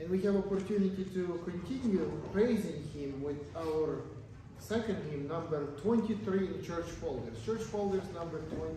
And we have opportunity to continue praising Him with our second hymn, number 23 in church folders. Church folders number 23.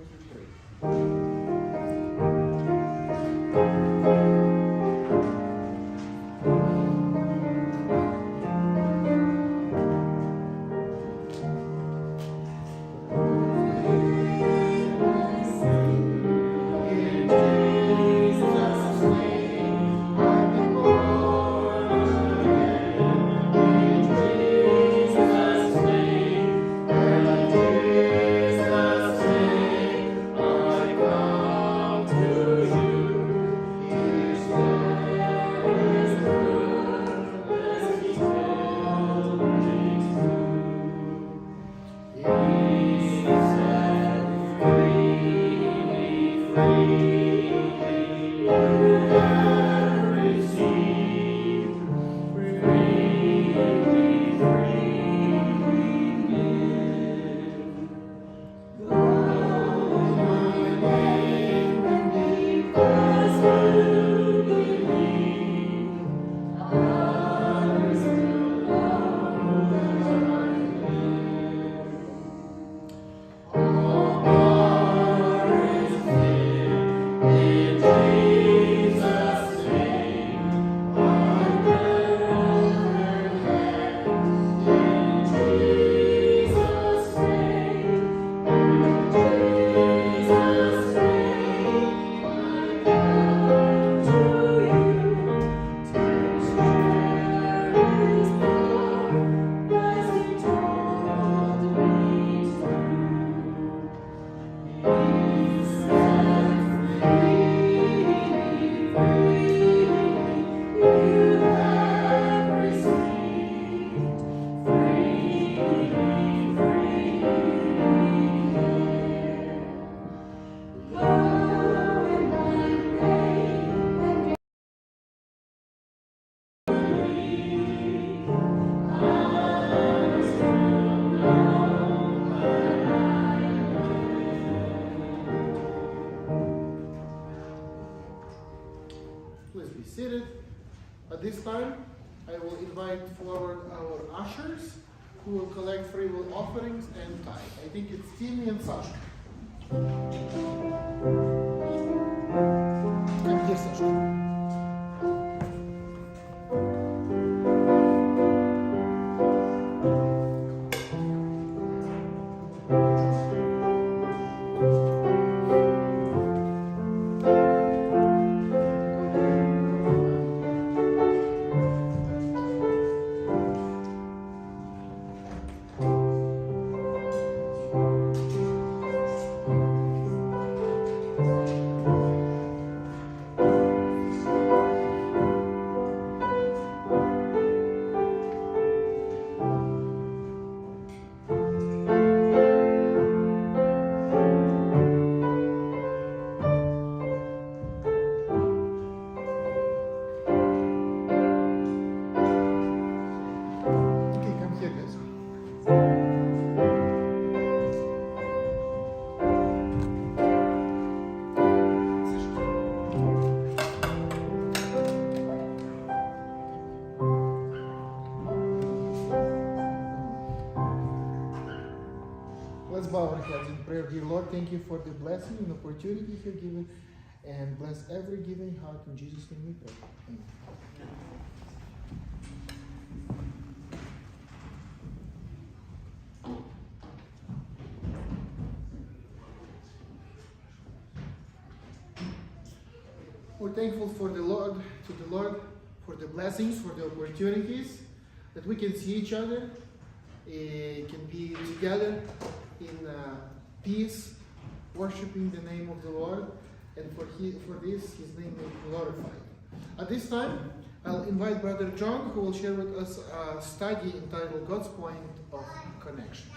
At this time, I will invite forward our ushers who will collect free will offerings and tithe. I think it's Timmy and Sasha. Come here, Sasha. Let's bow our heads in prayer. Dear Lord, thank you for the blessing and opportunity you have given, and bless every giving heart. In Jesus' name we pray. Amen. We're thankful for the Lord, for the blessings, for the opportunities that we can see each other, can be together in peace, worshiping the name of the Lord, and for this, His name may be glorified. At this time, I'll invite Brother John, who will share with us a study entitled God's Point of Connection.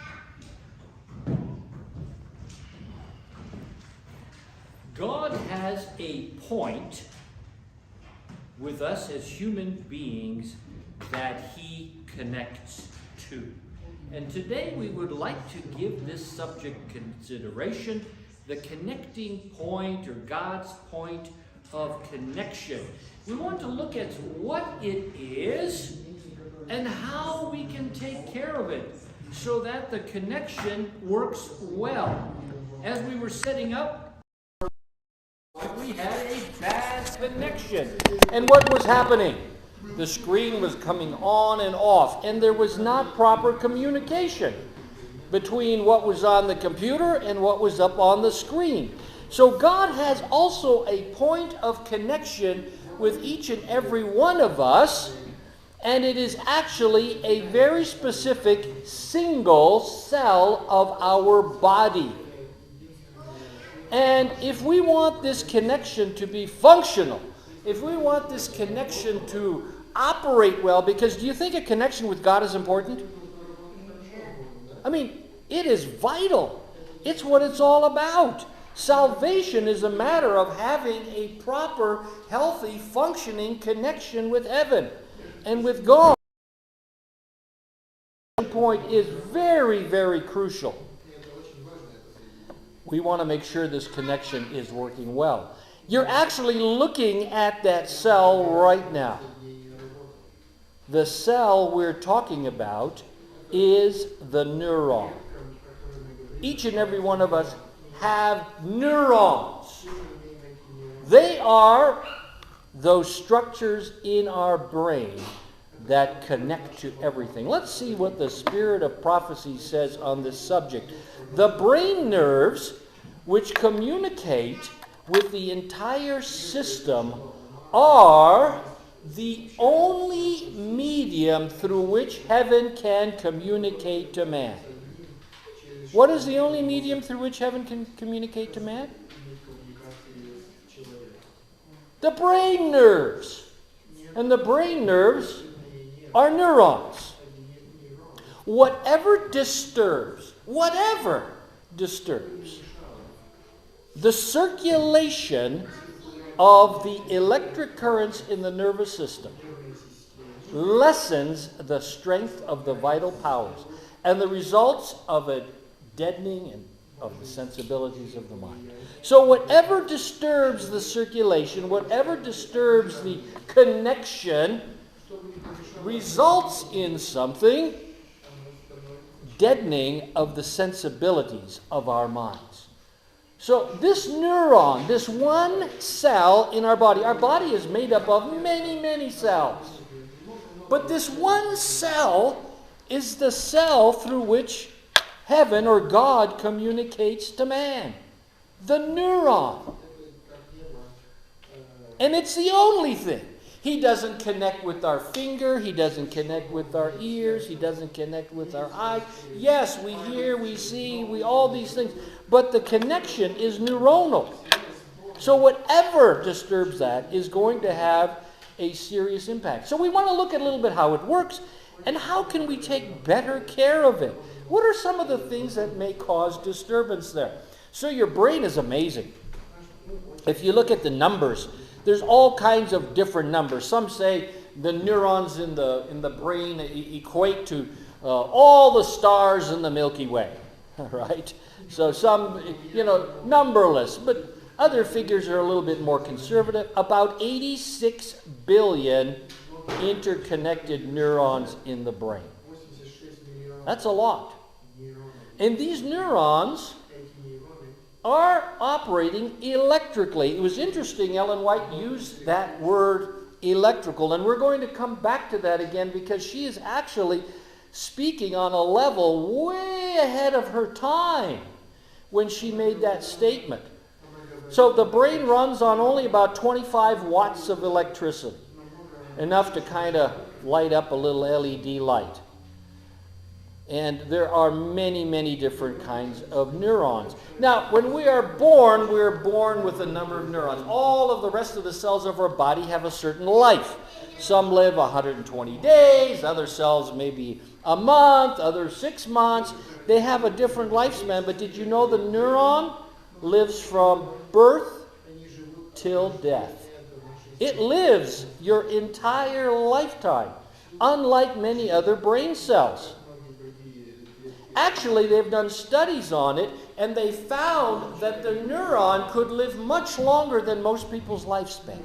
God has a point with us as human beings that He connects to. And today we would like to give this subject consideration, the connecting point or God's point of connection. We want to look at what it is and how we can take care of it so that the connection works well. As we were setting up, we had a bad connection. And what was happening? The screen was coming on and off, and there was not proper communication between what was on the computer and what was up on the screen. So God has also a point of connection with each and every one of us, and it is actually a very specific single cell of our body. And if we want this connection to be functional, if we want this connection to operate well, because do you think a connection with God is important? I mean, it is vital. It's what it's all about. Salvation is a matter of having a proper, healthy, functioning connection with heaven and with God. That point is very, very crucial. We want to make sure this connection is working well. You're actually looking at that cell right now. The cell we're talking about is the neuron. Each and every one of us have neurons. They are those structures in our brain that connect to everything. Let's see what the Spirit of Prophecy says on this subject. The brain nerves, which communicate with the entire system, are the only medium through which heaven can communicate to man. What is the only medium through which heaven can communicate to man? The brain nerves. And the brain nerves are neurons. Whatever disturbs the circulation of the electric currents in the nervous system lessens the strength of the vital powers and the results of a deadening of the sensibilities of the mind. So whatever disturbs the circulation, whatever disturbs the connection, results in something deadening of the sensibilities of our minds. So this neuron, this one cell in our body is made up of many, many cells. But this one cell is the cell through which heaven or God communicates to man. The neuron. And it's the only thing. He doesn't connect with our finger. He doesn't connect with our ears. He doesn't connect with our eyes. Yes, we hear, we see, all these things. But the connection is neuronal. So whatever disturbs that is going to have a serious impact. So we want to look at a little bit how it works and how can we take better care of it. What are some of the things that may cause disturbance there? So your brain is amazing. If you look at the numbers, there's all kinds of different numbers. Some say the neurons in the brain equate to all the stars in the Milky Way, right? So some, numberless, but other figures are a little bit more conservative. About 86 billion interconnected neurons in the brain. That's a lot. And these neurons are operating electrically. It was interesting, Ellen White used that word electrical, and we're going to come back to that again because she is actually speaking on a level way ahead of her time when she made that statement. So the brain runs on only about 25 watts of electricity, enough to kind of light up a little LED light. And there are many, many different kinds of neurons. Now, when we are born with a number of neurons. All of the rest of the cells of our body have a certain life. Some live 120 days, other cells maybe a month, others 6 months. They have a different lifespan, but did you know the neuron lives from birth till death? It lives your entire lifetime, unlike many other brain cells. Actually, they've done studies on it, and they found that the neuron could live much longer than most people's lifespan.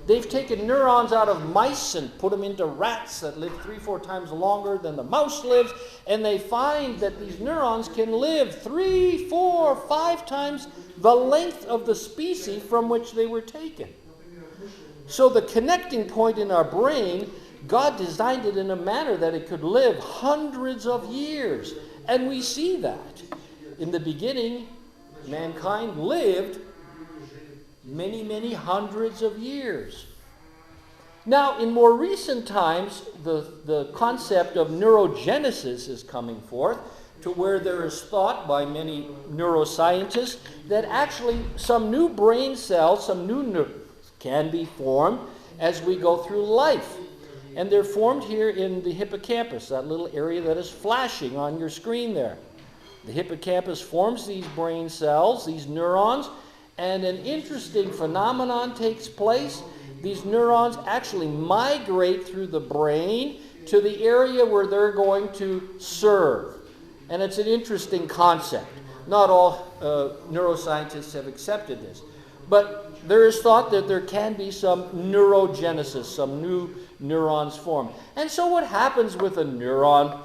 They've taken neurons out of mice and put them into rats that live 3-4 times longer than the mouse lives, and they find that these neurons can live 3, 4, 5 times the length of the species from which they were taken. So the connecting point in our brain, God designed it in a manner that it could live hundreds of years. And we see that. In the beginning, mankind lived many, many hundreds of years. Now, in more recent times, the concept of neurogenesis is coming forth, to where there is thought by many neuroscientists that actually some new brain cells, some new neurons can be formed as we go through life. And they're formed here in the hippocampus, that little area that is flashing on your screen there. The hippocampus forms these brain cells, these neurons, and an interesting phenomenon takes place. These neurons actually migrate through the brain to the area where they're going to serve. And it's an interesting concept. Not all neuroscientists have accepted this. But there is thought that there can be some neurogenesis, some new neurons formed. And so what happens with a neuron?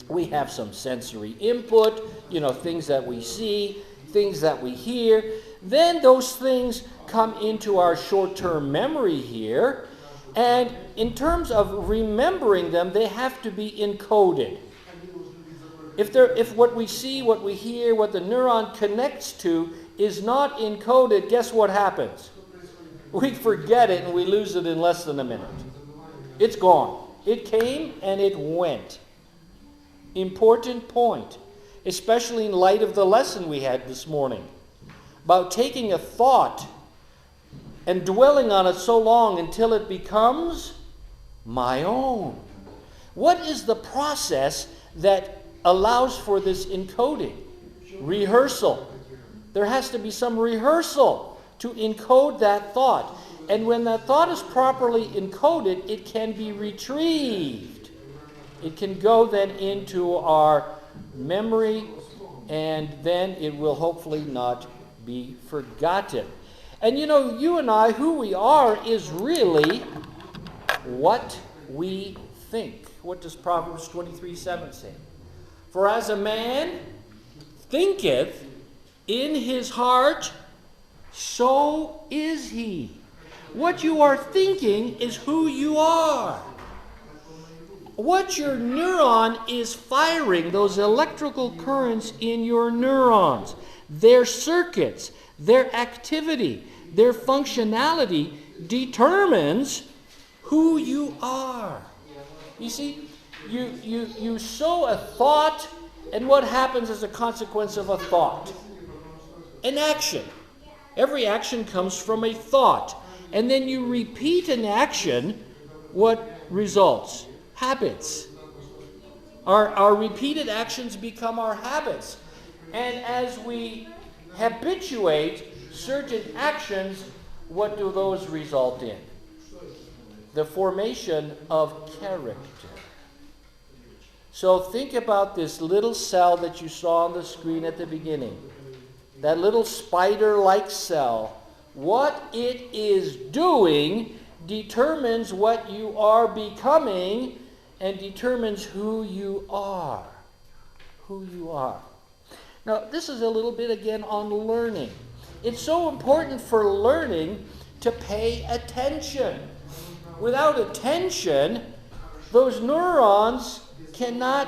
We have some sensory input, things that we see, things that we hear. Then those things come into our short-term memory here. And in terms of remembering them, they have to be encoded. If what we see, what we hear, what the neuron connects to is not encoded, guess what happens? We forget it and we lose it in less than a minute. It's gone. It came and it went. Important point, especially in light of the lesson we had this morning about taking a thought and dwelling on it so long until it becomes my own. What is the process that allows for this encoding? Rehearsal. There has to be some rehearsal to encode that thought. And when that thought is properly encoded, it can be retrieved. It can go then into our memory, and then it will hopefully not be forgotten. And you and I, who we are, is really what we think. What does Proverbs 23:7 say? For as a man thinketh in his heart, so is he. What you are thinking is who you are. What your neuron is firing, those electrical currents in your neurons, their circuits, their activity, their functionality determines who you are. You see, you sow a thought, and what happens as a consequence of a thought? An action. Every action comes from a thought. And then you repeat an action, what results? Habits. Our repeated actions become our habits. And as we habituate certain actions, what do those result in? The formation of character. So think about this little cell that you saw on the screen at the beginning. That little spider-like cell. What it is doing determines what you are becoming and determines who you are. Who you are. Now, this is a little bit again on learning. It's so important for learning to pay attention. Without attention, those neurons cannot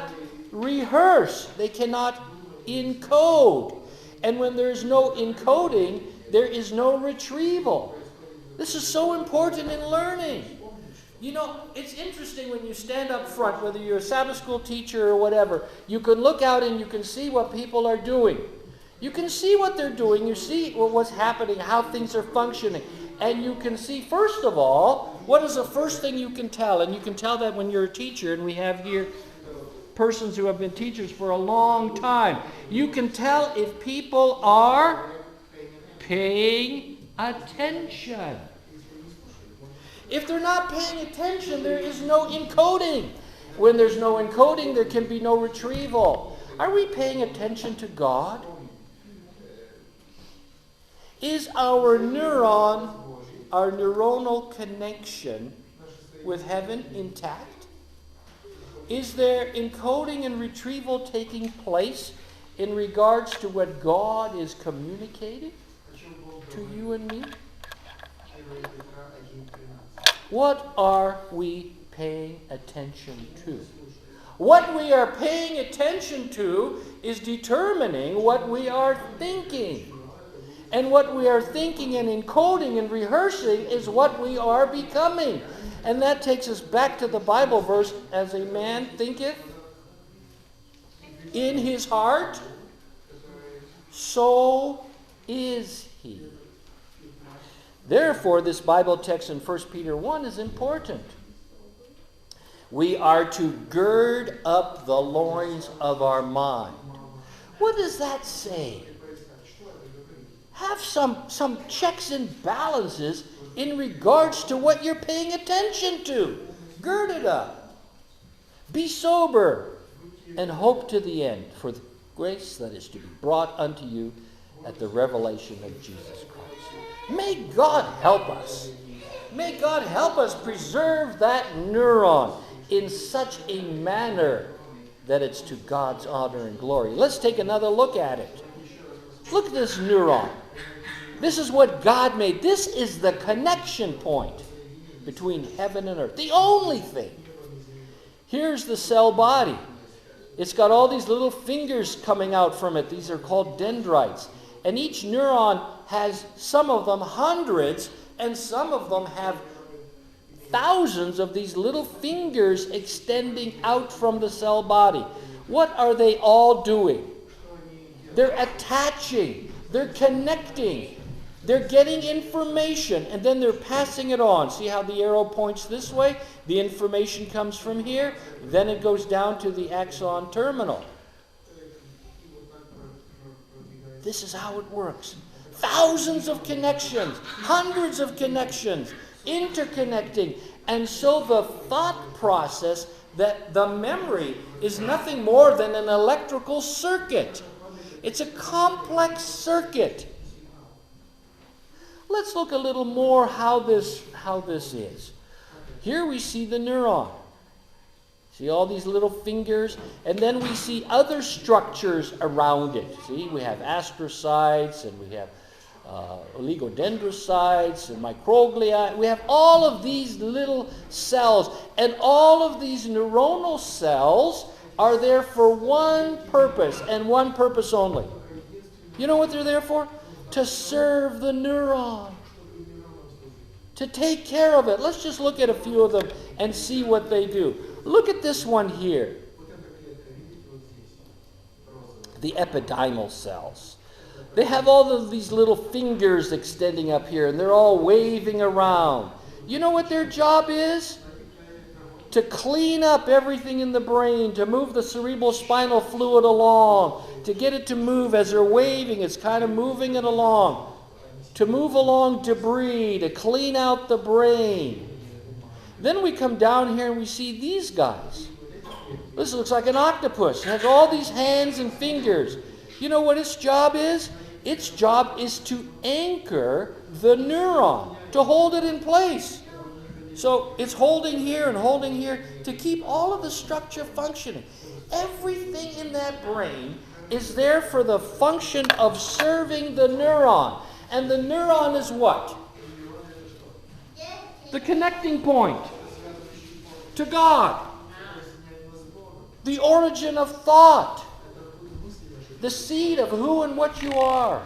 rehearse. They cannot encode. And when there's no encoding, there is no retrieval. This is so important in learning. It's interesting when you stand up front, whether you're a Sabbath school teacher or whatever, you can look out and you can see what people are doing. You can see what they're doing. You see what's happening, how things are functioning. And you can see, first of all, what is the first thing you can tell? And you can tell that when you're a teacher, and we have here persons who have been teachers for a long time. You can tell if people are paying attention. If they're not paying attention, there is no encoding. When there's no encoding, there can be no retrieval. Are we paying attention to God? Is our neuronal connection with heaven intact? Is there encoding and retrieval taking place in regards to what God is communicating to you and me? What are we paying attention to? What we are paying attention to is determining what we are thinking. And what we are thinking and encoding and rehearsing is what we are becoming. And that takes us back to the Bible verse, as a man thinketh in his heart, so is he. Therefore, this Bible text in 1 Peter 1 is important. We are to gird up the loins of our mind. What does that say? Have some checks and balances in regards to what you're paying attention to. Gird it up. Be sober and hope to the end for the grace that is to be brought unto you at the revelation of Jesus Christ. May God help us. May God help us preserve that neuron in such a manner that it's to God's honor and glory. Let's take another look at it. Look at this neuron. This is what God made. This is the connection point between heaven and earth. The only thing. Here's the cell body. It's got all these little fingers coming out from it. These are called dendrites. And each neuron has, some of them hundreds, and some of them have thousands of these little fingers extending out from the cell body. What are they all doing? They're attaching. They're connecting. They're getting information, and then they're passing it on. See how the arrow points this way? The information comes from here. Then it goes down to the axon terminal. This is how it works. Thousands of connections, hundreds of connections, interconnecting. And so the thought process, that the memory is nothing more than an electrical circuit. It's a complex circuit. Let's look a little more how this is. Here we see the neuron. See all these little fingers? And then we see other structures around it. See, we have astrocytes, and we have oligodendrocytes, and microglia. We have all of these little cells. And all of these neuronal cells are there for one purpose, and one purpose only. You know what they're there for? To serve the neuron. To take care of it. Let's just look at a few of them and see what they do. Look at this one here. The epidermal cells. They have all of these little fingers extending up here, and they're all waving around. You know what their job is? To clean up everything in the brain, to move the cerebral spinal fluid along, to get it to move as they're waving. It's kind of moving it along. To move along debris, to clean out the brain. Then we come down here and we see these guys. This looks like an octopus. It has all these hands and fingers. You know what its job is? Its job is to anchor the neuron, to hold it in place. So it's holding here and holding here to keep all of the structure functioning. Everything in that brain is there for the function of serving the neuron. And the neuron is what? The connecting point to God. The origin of thought. The seed of who and what you are.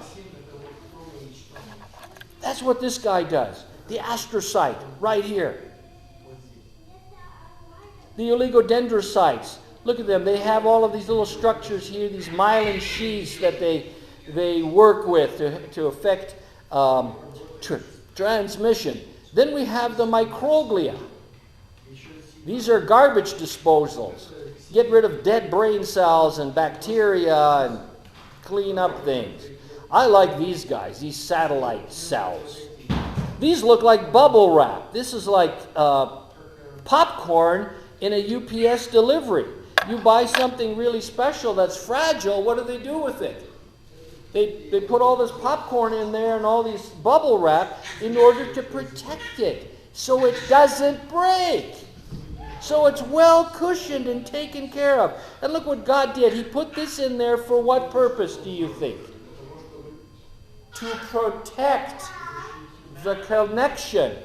That's what this guy does. The astrocyte, right here. The oligodendrocytes. Look at them. They have all of these little structures here, these myelin sheaths that they work with to affect transmission. Then we have the microglia. These are garbage disposals. Get rid of dead brain cells and bacteria and clean up things. I like these guys, these satellite cells. These look like bubble wrap. This is like popcorn in a UPS delivery. You buy something really special that's fragile, what do they do with it? They put all this popcorn in there and all these bubble wrap in order to protect it so it doesn't break. So it's well cushioned and taken care of. And look what God did. He put this in there for what purpose, do you think? To protect the connection.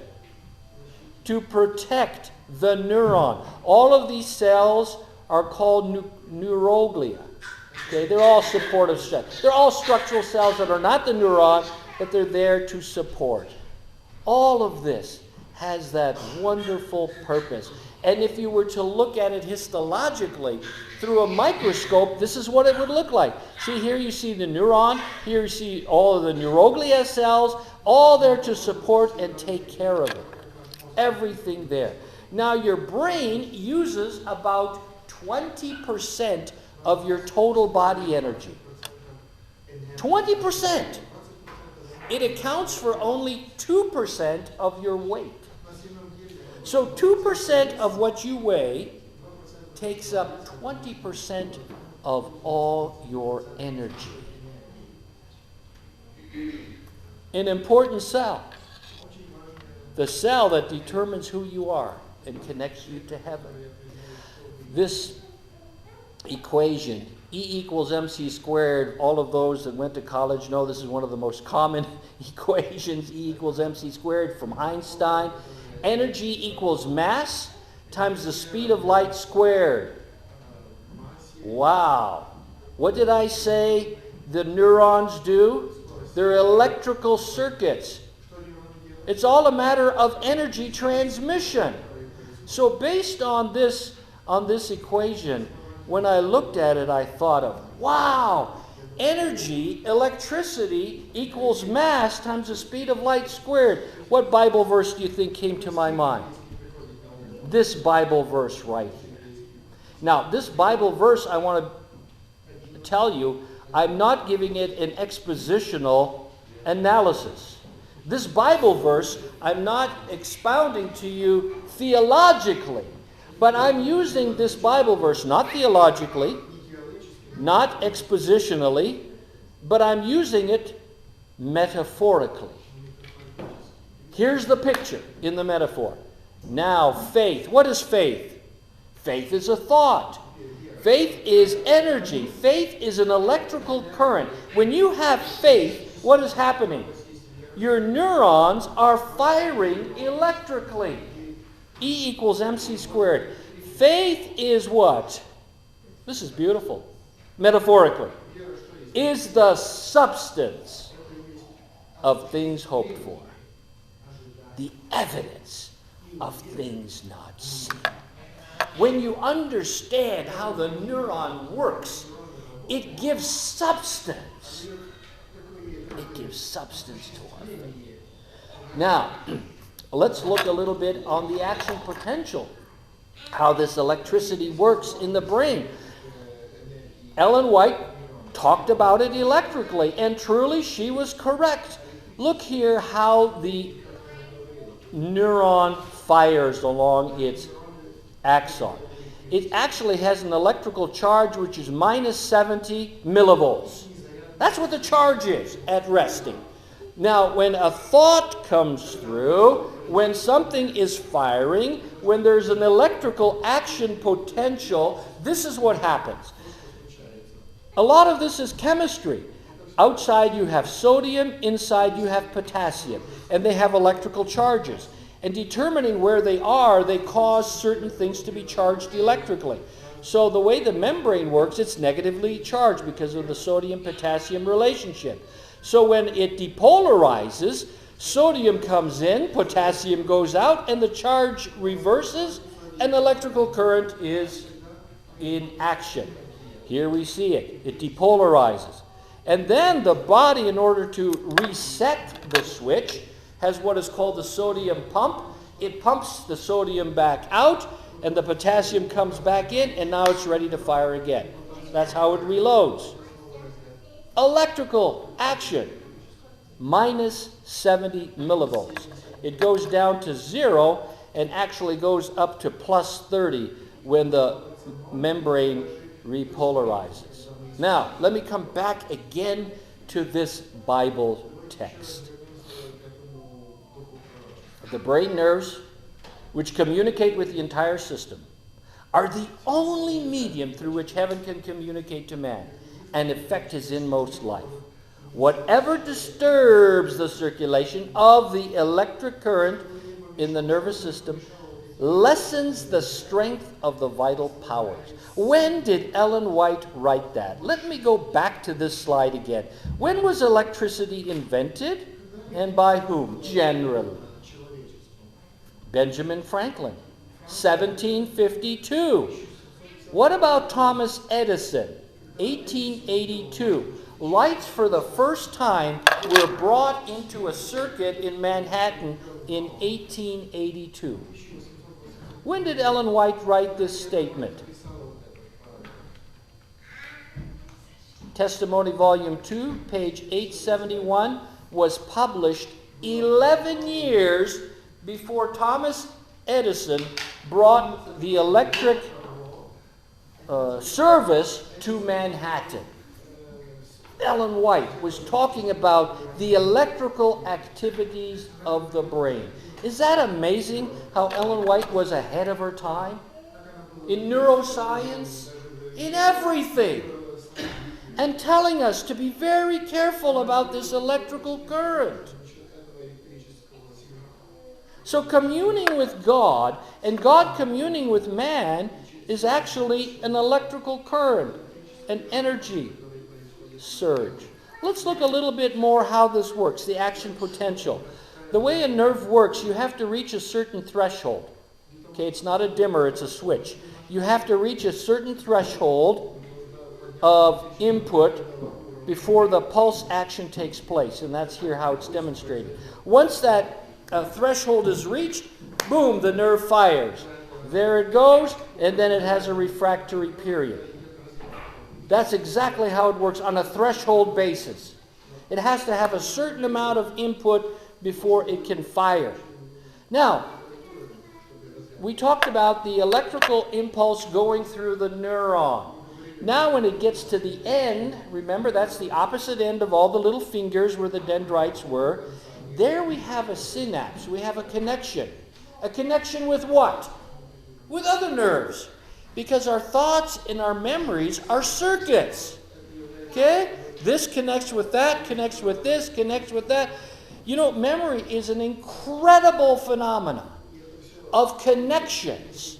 To protect the neuron. All of these cells are called neuroglia. Okay, they're all supportive cells. They're all structural cells that are not the neuron, but they're there to support. All of this has that wonderful purpose. And if you were to look at it histologically through a microscope, this is what it would look like. See, here you see the neuron. Here you see all of the neuroglia cells, all there to support and take care of it. Everything there. Now, your brain uses about 20% of your total body energy. 20%. It accounts for only 2% of your weight. So 2% of what you weigh takes up 20% of all your energy. An important cell. The cell that determines who you are and connects you to heaven. This equation, E equals mc squared, all of those that went to college know this is one of the most common equations, E equals mc squared from Einstein. Energy equals mass times the speed of light squared. Wow. What did I say the neurons do? They're electrical circuits. It's all a matter of energy transmission. So based on this equation, when I looked at it, I thought of, wow, energy, electricity equals mass times the speed of light squared. What Bible verse do you think came to my mind? This Bible verse right here. Now, this Bible verse, I want to tell you, I'm not giving it an expositional analysis. This Bible verse, I'm not expounding to you theologically, but I'm using this Bible verse not theologically, not expositionally, but I'm using it metaphorically. Here's the picture in the metaphor. Now, faith. What is faith? Faith is a thought. Faith is energy. Faith is an electrical current. When you have faith, what is happening? Your neurons are firing electrically. E equals mc squared. Faith is what? This is beautiful. Metaphorically. Is the substance of things hoped for. The evidence of things not seen. When you understand how the neuron works, it gives substance. It gives substance to our faith. Now, let's look a little bit on the action potential, how this electricity works in the brain. Ellen White talked about it electrically, and truly she was correct. Look here how the neuron fires along its axon. It actually has an electrical charge which is minus 70 millivolts. That's what the charge is at resting. Now, when a thought comes through, when something is firing, when there's an electrical action potential, this is what happens. A lot of this is chemistry. Outside you have sodium, inside you have potassium, and they have electrical charges. And determining where they are, they cause certain things to be charged electrically. So the way the membrane works, it's negatively charged because of the sodium-potassium relationship. So when it depolarizes, sodium comes in, potassium goes out, and the charge reverses, and electrical current is in action. Here we see it. It depolarizes. And then the body, in order to reset the switch, has what is called the sodium pump. It pumps the sodium back out, and the potassium comes back in, and now it's ready to fire again. That's how it reloads. Electrical action, minus 70 millivolts. It goes down to 0 and actually goes up to plus 30 when the membrane repolarizes. Now, let me come back again to this Bible text. The brain nerves, which communicate with the entire system, are the only medium through which heaven can communicate to man and affect his inmost life. Whatever disturbs the circulation of the electric current in the nervous system lessens the strength of the vital powers. When did Ellen White write that? Let me go back to this slide again. When was electricity invented, and by whom? Generally, Benjamin Franklin, 1752. What about Thomas Edison, 1882? Lights for the first time were brought into a circuit in Manhattan in 1882. When did Ellen White write this statement? Testimony Volume 2, page 871, was published 11 years before Thomas Edison brought the electric service to Manhattan. Ellen White was talking about the electrical activities of the brain. Is that amazing how Ellen White was ahead of her time? In neuroscience, in everything. And telling us to be very careful about this electrical current. So communing with God and God communing with man is actually an electrical current, an energy surge. Let's look a little bit more how this works, the action potential. The way a nerve works, you have to reach a certain threshold. Okay, it's not a dimmer, it's a switch. You have to reach a certain threshold of input before the pulse action takes place, and that's here how it's demonstrated. Once that threshold is reached, boom, the nerve fires. There it goes, and then it has a refractory period. That's exactly how it works on a threshold basis. It has to have a certain amount of input before it can fire. Now, we talked about the electrical impulse going through the neuron. Now when it gets to the end, remember that's the opposite end of all the little fingers where the dendrites were. There we have a synapse, we have a connection. A connection with what? With other nerves. Because our thoughts and our memories are circuits. Okay? This connects with that, connects with this, connects with that. You know, memory is an incredible phenomenon of connections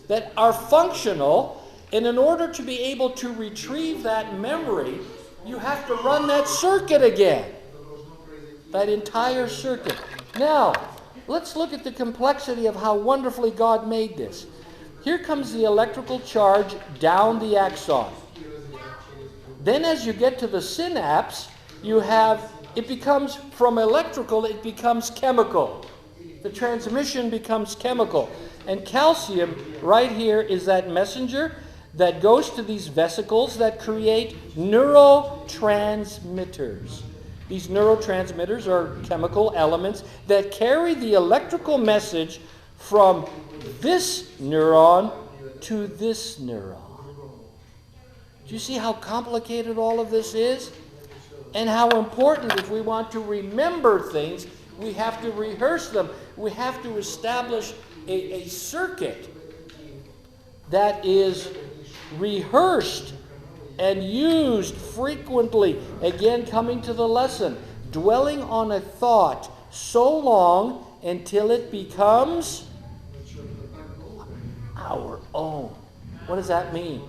that are functional, and in order to be able to retrieve that memory, you have to run that circuit again. That entire circuit. Now, let's look at the complexity of how wonderfully God made this. Here comes the electrical charge down the axon. Then as you get to the synapse, it becomes, from electrical, it becomes chemical. The transmission becomes chemical. And calcium, right here, is that messenger that goes to these vesicles that create neurotransmitters. These neurotransmitters are chemical elements that carry the electrical message from this neuron to this neuron. Do you see how complicated all of this is? And how important, if we want to remember things, we have to rehearse them. We have to establish a circuit that is rehearsed and used frequently. Again, coming to the lesson, dwelling on a thought so long until it becomes our own. What does that mean?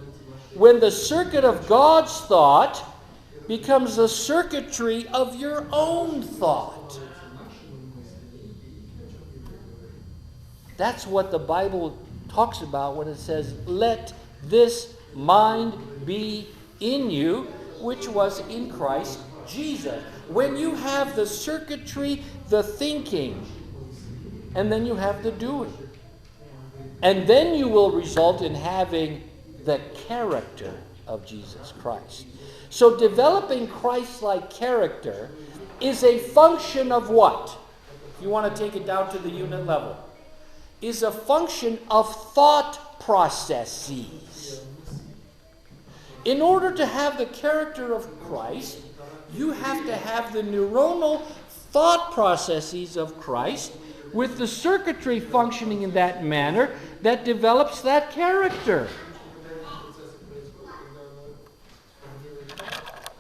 When the circuit of God's thought becomes the circuitry of your own thought. That's what the Bible talks about when it says, let this mind be in you, which was in Christ Jesus. When you have the circuitry, the thinking, and then you have the doing. And then you will result in having the character of Jesus Christ. So developing Christ-like character is a function of what? If you want to take it down to the unit level. Is a function of thought processes. In order to have the character of Christ, you have to have the neuronal thought processes of Christ with the circuitry functioning in that manner that develops that character.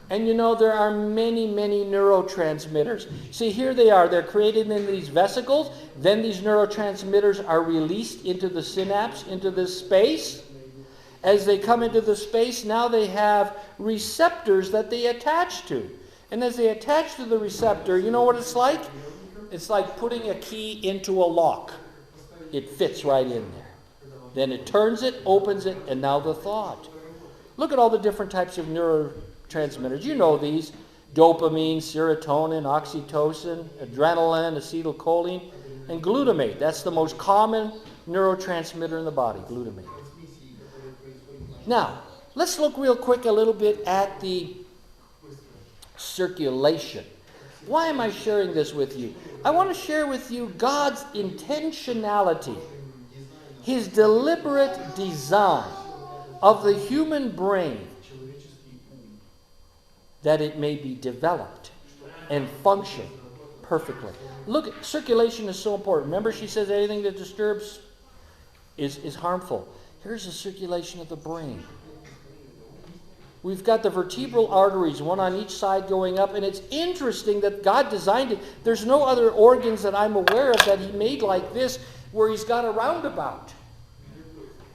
And you know, there are many, many neurotransmitters. See, here they are. They're created in these vesicles. Then these neurotransmitters are released into the synapse, into this space. As they come into the space, now they have receptors that they attach to. And as they attach to the receptor, you know what it's like? It's like putting a key into a lock. It fits right in there. Then it turns it, opens it, and now the thought. Look at all the different types of neurotransmitters. You know these. Dopamine, serotonin, oxytocin, adrenaline, acetylcholine, and glutamate. That's the most common neurotransmitter in the body, glutamate. Now, let's look real quick a little bit at the circulation. Why am I sharing this with you? I want to share with you God's intentionality, His deliberate design of the human brain, that it may be developed and function perfectly. Look, circulation is so important. Remember, she says anything that disturbs is harmful. Here's the circulation of the brain. We've got the vertebral arteries, one on each side going up, and it's interesting that God designed it. There's no other organs that I'm aware of that He made like this, where He's got a roundabout.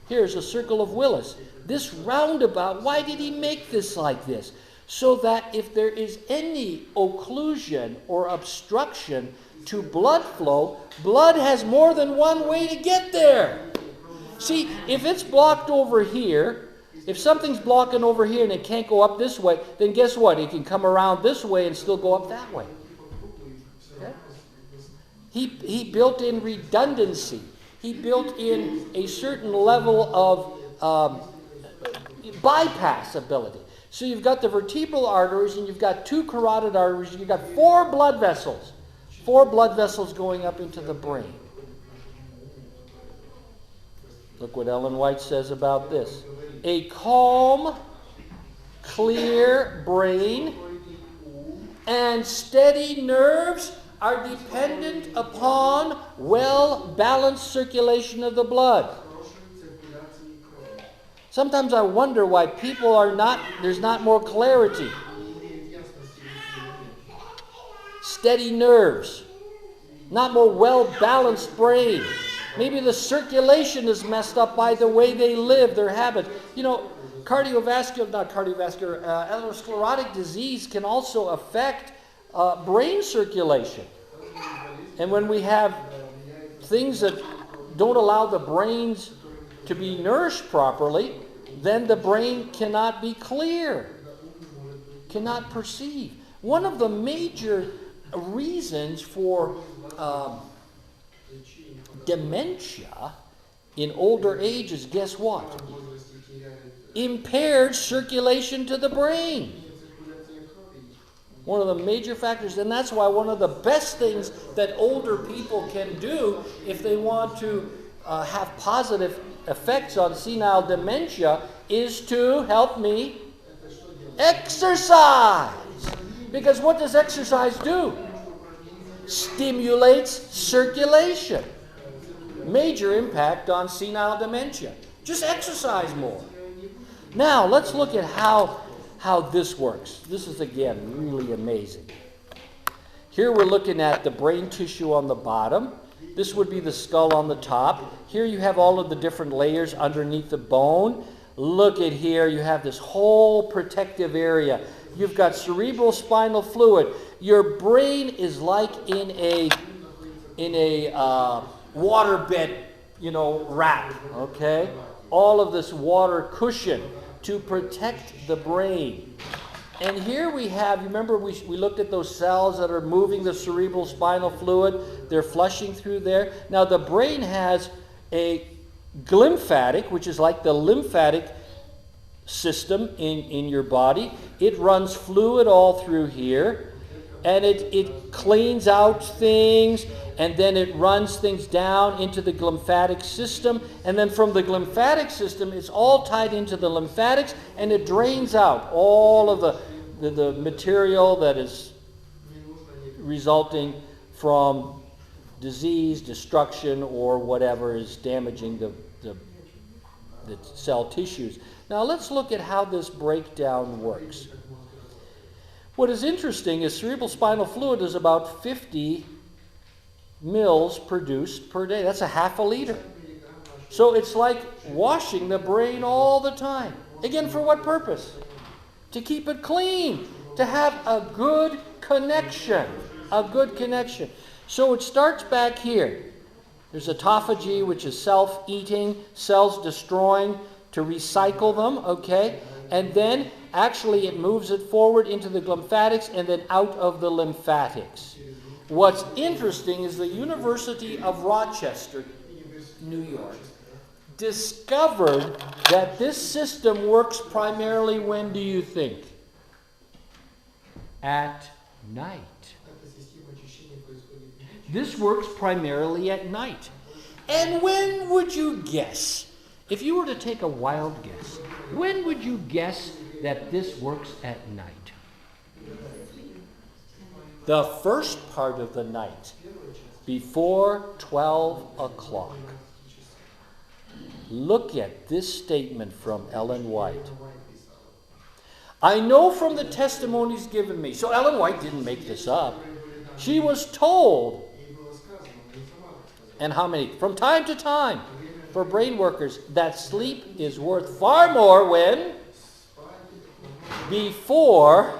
Here's a circle of Willis. This roundabout, why did He make this like this? So that if there is any occlusion or obstruction to blood flow, blood has more than one way to get there. See, if it's blocked over here, if something's blocking over here and it can't go up this way, then guess what? It can come around this way and still go up that way. Okay? He built in redundancy. He built in a certain level of bypass ability. So you've got the vertebral arteries and you've got two carotid arteries. You've got 4 blood vessels. 4 blood vessels going up into the brain. Look what Ellen White says about this. A calm, clear brain and steady nerves are dependent upon well-balanced circulation of the blood. Sometimes I wonder why people there's not more clarity. Steady nerves, not more well-balanced brain. Maybe the circulation is messed up by the way they live, their habits. You know, atherosclerotic disease can also affect brain circulation. And when we have things that don't allow the brains to be nourished properly, then the brain cannot be clear, cannot perceive. One of the major reasons for dementia in older ages, guess what? Impaired circulation to the brain. One of the major factors, and that's why one of the best things that older people can do if they want to have positive effects on senile dementia is to, help me, exercise. Because what does exercise do? Stimulates circulation. Major impact on senile dementia. Just exercise more. Now, let's look at how this works. This is, again, really amazing. Here we're looking at the brain tissue on the bottom. This would be the skull on the top. Here you have all of the different layers underneath the bone. Look at here. You have this whole protective area. You've got cerebral spinal fluid. Your brain is like in a waterbed, wrap. Okay? All of this water cushion to protect the brain. And here we have, remember we looked at those cells that are moving the cerebral spinal fluid. They're flushing through there. Now the brain has a glymphatic, which is like the lymphatic system in your body. It runs fluid all through here. and it cleans out things, and then it runs things down into the lymphatic system, and then from the lymphatic system, it's all tied into the lymphatics, and it drains out all of the material that is resulting from disease, destruction, or whatever is damaging the cell tissues. Now let's look at how this breakdown works. What is interesting is cerebral spinal fluid is about 50 mils produced per day. That's a half a liter. So it's like washing the brain all the time. Again, for what purpose? To keep it clean, to have a good connection. A good connection. So it starts back here. There's autophagy, which is self-eating, cells destroying to recycle them, okay? And then actually it moves it forward into the lymphatics and then out of the lymphatics. What's interesting is the University of Rochester, New York, discovered that this system works primarily when do you think? At night. This works primarily at night. And when would you guess, if you were to take a wild guess, when would you guess that this works at night? The first part of the night, before 12 o'clock. Look at this statement from Ellen White. I know from the testimonies given me. So Ellen White didn't make this up. She was told. And how many? From time to time, for brain workers, that sleep is worth far more when? Before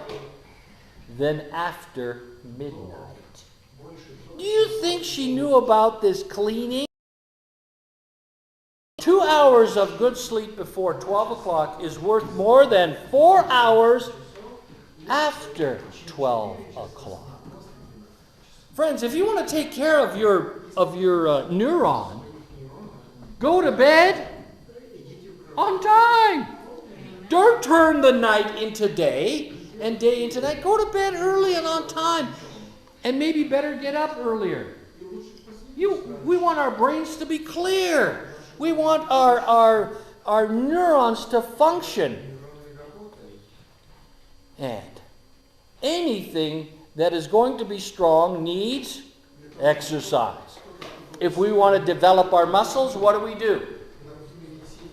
than after midnight. Do you think she knew about this cleaning? 2 hours of good sleep before 12 o'clock is worth more than 4 hours after 12 o'clock. Friends, if you want to take care of your neuron, go to bed on time. Don't turn the night into day and day into night. Go to bed early and on time. And maybe better get up earlier. We want our brains to be clear. We want our neurons to function. And anything that is going to be strong needs exercise. If we want to develop our muscles, what do?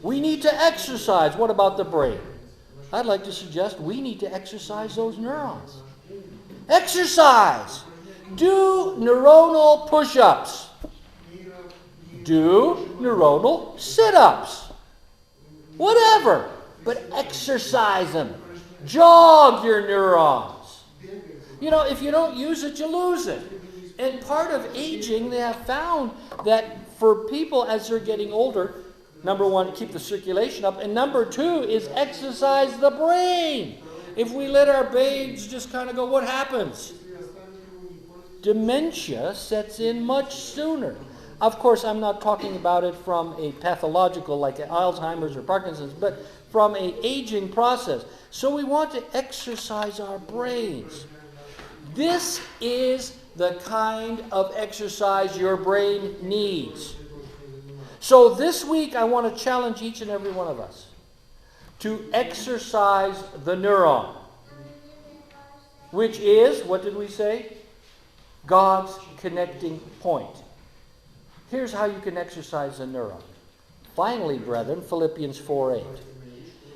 We need to exercise. What about the brain? I'd like to suggest we need to exercise those neurons. Exercise! Do neuronal push-ups. Do neuronal sit-ups. Whatever. But exercise them. Jog your neurons. You know, if you don't use it, you lose it. And part of aging, they have found that for people as they're getting older, number one, keep the circulation up, and number two is exercise the brain. If we let our brains just kind of go, what happens? Dementia sets in much sooner. Of course, I'm not talking about it from a pathological like Alzheimer's or Parkinson's, but from an aging process. So we want to exercise our brains. This is the kind of exercise your brain needs. So this week I want to challenge each and every one of us to exercise the neuron, which is, what did we say? God's connecting point. Here's how you can exercise the neuron. Finally, brethren, Philippians 4:8.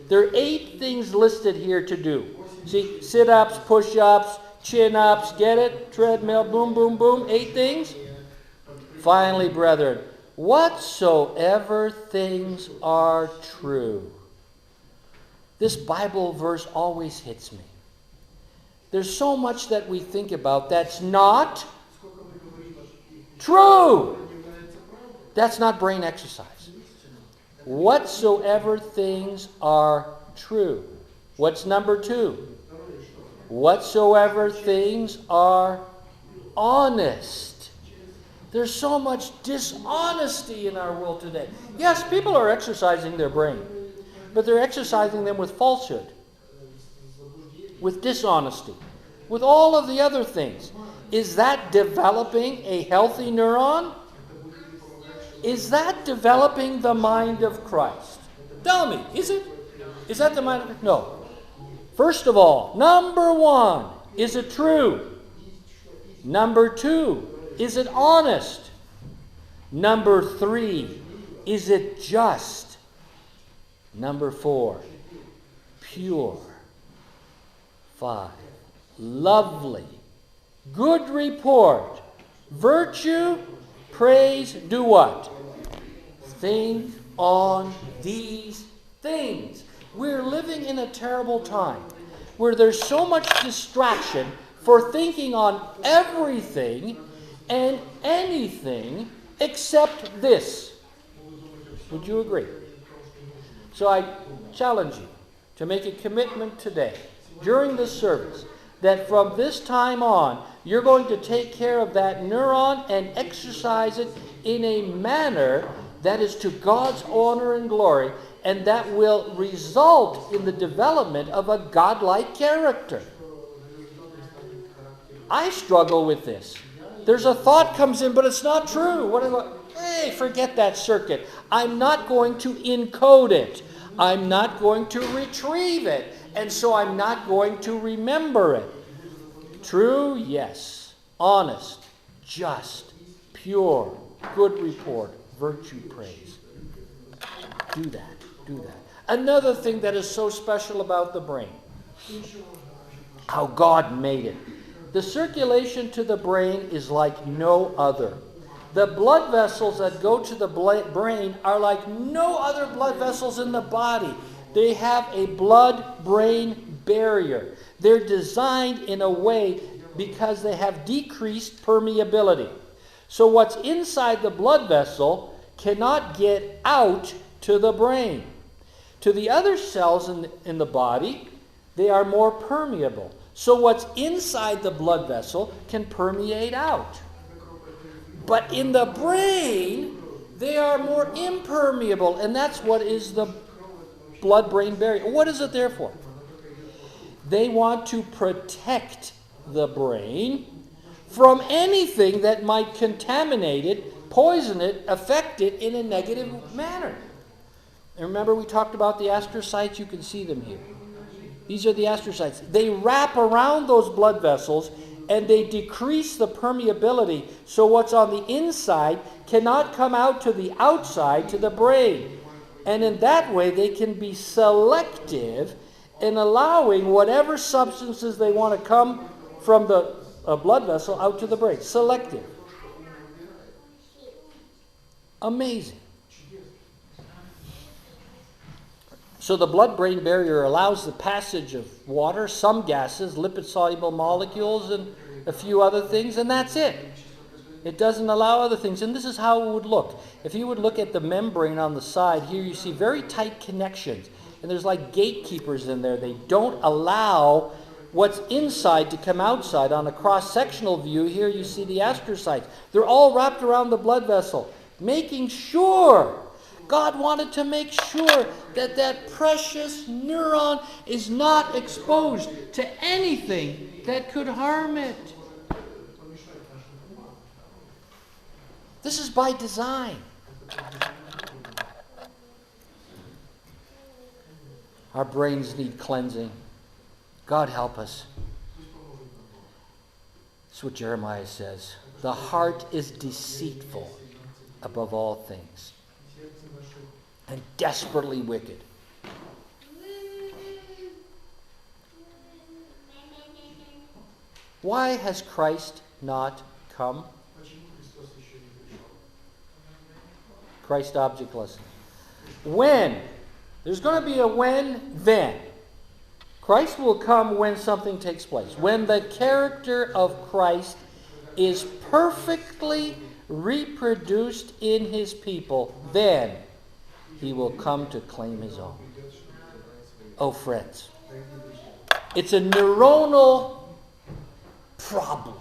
There are 8 things listed here to do. See, sit-ups, push-ups, chin-ups, get it? Treadmill, boom, boom, boom. 8 things. Finally, brethren, whatsoever things are true. This Bible verse always hits me. There's so much that we think about that's not true. That's not brain exercise. Whatsoever things are true. What's number 2? Whatsoever things are honest. There's so much dishonesty in our world today. Yes, people are exercising their brain, but they're exercising them with falsehood, with dishonesty. with all of the other things. Is that developing a healthy neuron? Is that developing the mind of Christ? Tell me, is it? Is that the mind of Christ? No. First of all, number one, is it true? Number two, is it honest? Number three, is it just? Number four, pure. 5, lovely. Good report. Virtue, praise, do what? Think on these things. We're living in a terrible time where there's so much distraction for thinking on everything and anything except this. Would you agree? So I challenge you to make a commitment today, during this service, that from this time on, you're going to take care of that neuron and exercise it in a manner that is to God's honor and glory, and that will result in the development of a godlike character. I struggle with this. There's a thought comes in, but it's not true. Hey, forget that circuit. I'm not going to encode it. I'm not going to retrieve it. And so I'm not going to remember it. True, yes. Honest, just, pure, good report, virtue, praise. Do that. Do that. Another thing that is so special about the brain, how God made it. The circulation to the brain is like no other. The blood vessels that go to the brain are like no other blood vessels in the body. They have a blood-brain barrier. They're designed in a way because they have decreased permeability. So what's inside the blood vessel cannot get out to the brain. To the other cells in the body, they are more permeable. So what's inside the blood vessel can permeate out. But in the brain, they are more impermeable. And that's what is the blood-brain barrier. What is it there for? They want to protect the brain from anything that might contaminate it, poison it, affect it in a negative manner. And remember we talked about the astrocytes? You can see them here. These are the astrocytes. They wrap around those blood vessels and they decrease the permeability, so what's on the inside cannot come out to the outside, to the brain. And in that way, they can be selective in allowing whatever substances they want to come from the blood vessel out to the brain. Selective. Amazing. So the blood-brain barrier allows the passage of water, some gases, lipid-soluble molecules, and a few other things, and that's it. It doesn't allow other things. And this is how it would look. If you would look at the membrane on the side, here you see very tight connections. And there's like gatekeepers in there. They don't allow what's inside to come outside. On a cross-sectional view, here you see the astrocytes. They're all wrapped around the blood vessel, making sure. God wanted to make sure that that precious neuron is not exposed to anything that could harm it. This is by design. Our brains need cleansing. God help us. That's what Jeremiah says. The heart is deceitful above all things and desperately wicked. Why has Christ not come? Christ object lesson. When? There's going to be a when, then. Christ will come when something takes place. When the character of Christ is perfectly reproduced in his people, then he will come to claim his own. Oh, friends, it's a neuronal problem.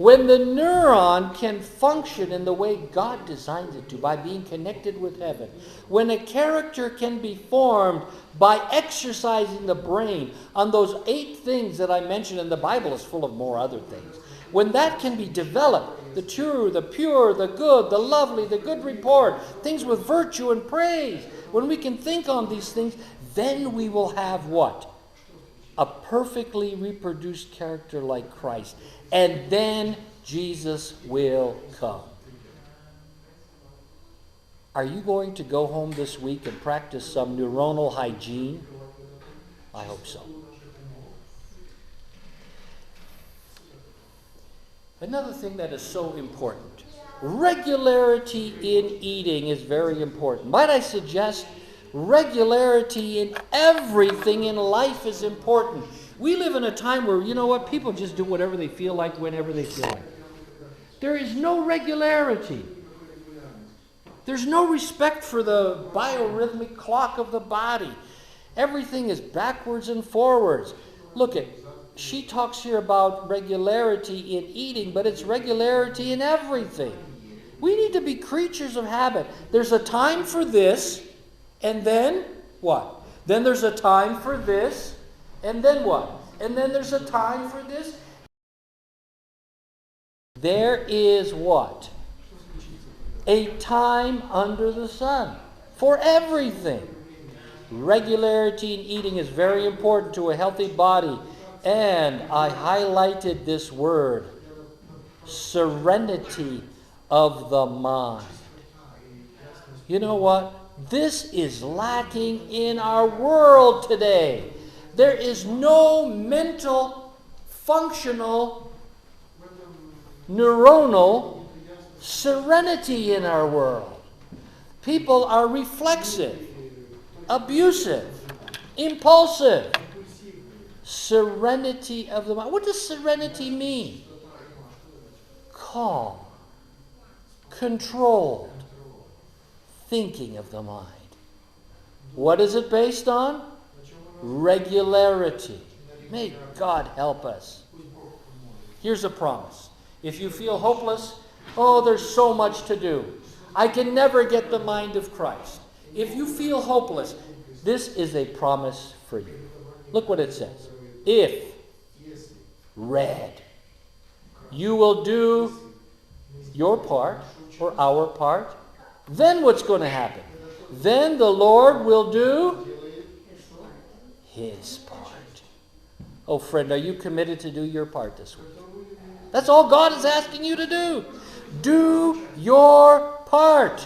When the neuron can function in the way God designed it to, by being connected with heaven, when a character can be formed by exercising the brain on those 8 things that I mentioned, and the Bible is full of more other things, when that can be developed, the true, the pure, the good, the lovely, the good report, things with virtue and praise, when we can think on these things, then we will have what? A perfectly reproduced character like Christ. And then Jesus will come. Are you going to go home this week and practice some neuronal hygiene? I hope so. Another thing that is so important. Regularity in eating is very important. Might I suggest regularity in everything in life is important. We live in a time where, you know what, people just do whatever they feel like, whenever they feel like. There is no regularity. There's no respect for the biorhythmic clock of the body. Everything is backwards and forwards. Look at, she talks here about regularity in eating, but it's regularity in everything. We need to be creatures of habit. There's a time for this, and then what? Then there's a time for this, and then what? And then there's a time for this. There is what? A time under the sun for everything. Regularity in eating is very important to a healthy body. And I highlighted this word, serenity of the mind. You know what? This is lacking in our world today. There is no mental, functional, neuronal serenity in our world. People are reflexive, abusive, impulsive. Serenity of the mind. What does serenity mean? Calm, controlled thinking of the mind. What is it based on? Regularity. May God help us. Here's a promise. If you feel hopeless, oh, there's so much to do. I can never get the mind of Christ. If you feel hopeless, this is a promise for you. Look what it says. If, read, you will do your part, or our part, then what's going to happen? Then the Lord will do His part. Oh, friend, are you committed to do your part this week? That's all God is asking you to do. Do your part.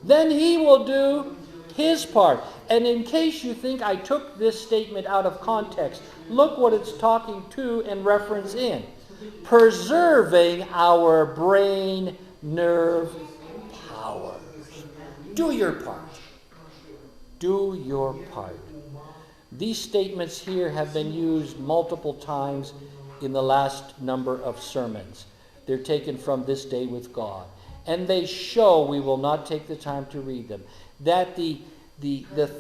Then He will do His part. And in case you think I took this statement out of context, look what it's talking to and reference in. Preserving our brain nerve powers. Do your part. Do your part. These statements here have been used multiple times in the last number of sermons. They're taken from This Day with God. And they show, we will not take the time to read them, that the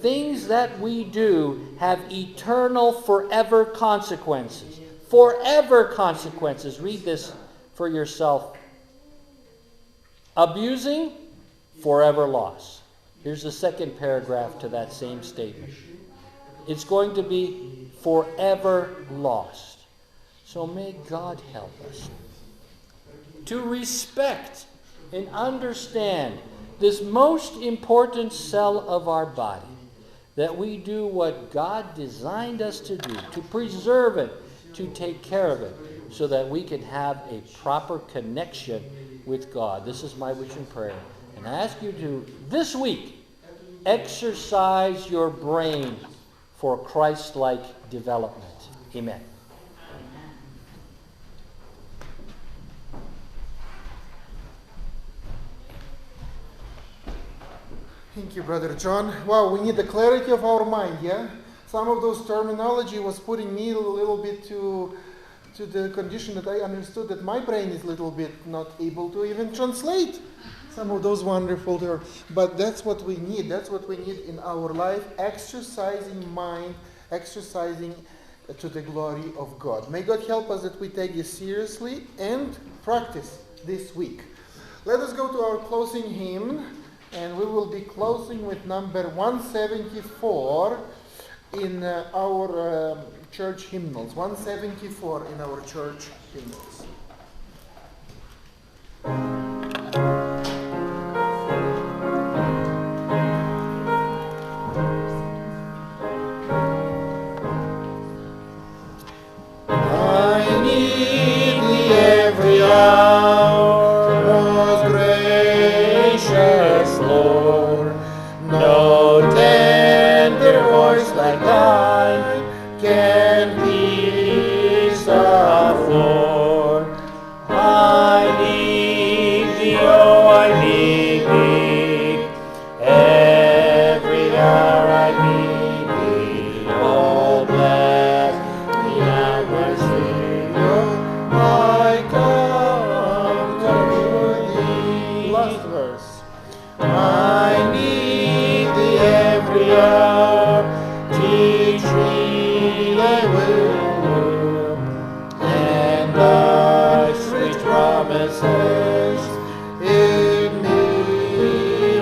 things that we do have eternal, forever consequences. Forever consequences. Read this for yourself. Abusing, forever loss. Here's the second paragraph to that same statement. It's going to be forever lost. So may God help us to respect and understand this most important cell of our body, that we do what God designed us to do, to preserve it, to take care of it, so that we can have a proper connection with God. This is my wish and prayer. And I ask you to, this week, exercise your brain for Christ-like development. Amen. Thank you, Brother John. Wow, we need the clarity of our mind, yeah? Some of those terminology was putting me a little bit to the condition that I understood that my brain is a little bit not able to even translate some of those wonderful terms. But that's what we need. That's what we need in our life. Exercising mind, exercising to the glory of God. May God help us that we take this seriously and practice this week. Let us go to our closing hymn, and we will be closing with number 174 in our church hymnals. 174 in our church hymnals. I need thee every hour, most gracious Lord. No tender voice like thine can peace afford. I need thee, oh, I need thee. Every hour I need thee. Oh, bless me now, my Savior. I come to thee. Last verse. I need thee every hour. Teach me thy will, and thy sweet promises in me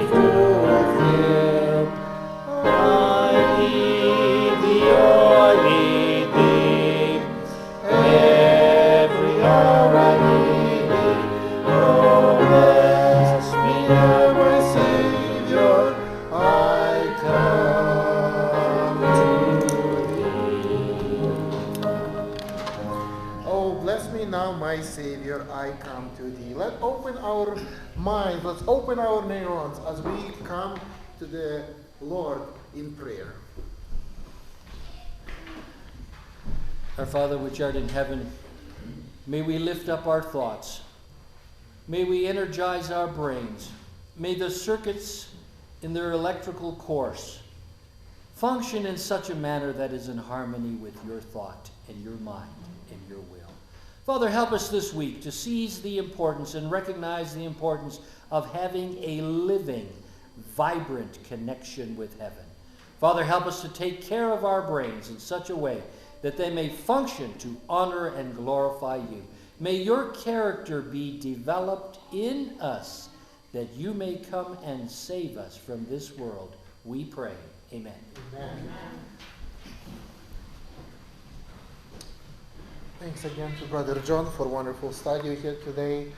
fulfill. I need thee, oh, I need thee. Every hour I need thee. Oh, bless me now, my Savior. I come to thee. Oh, bless me now, my Savior, I come to thee. Let's open our minds, let's open our neurons as we come to the Lord in prayer. Our Father which art in heaven, may we lift up our thoughts. May we energize our brains. May the circuits in their electrical course function in such a manner that is in harmony with your thought and your mind and your will. Father, help us this week to seize the importance and recognize the importance of having a living, vibrant connection with heaven. Father, help us to take care of our brains in such a way that they may function to honor and glorify you. May your character be developed in us, that you may come and save us from this world. We pray. Amen. Amen. Thanks again to Brother John for wonderful study here today.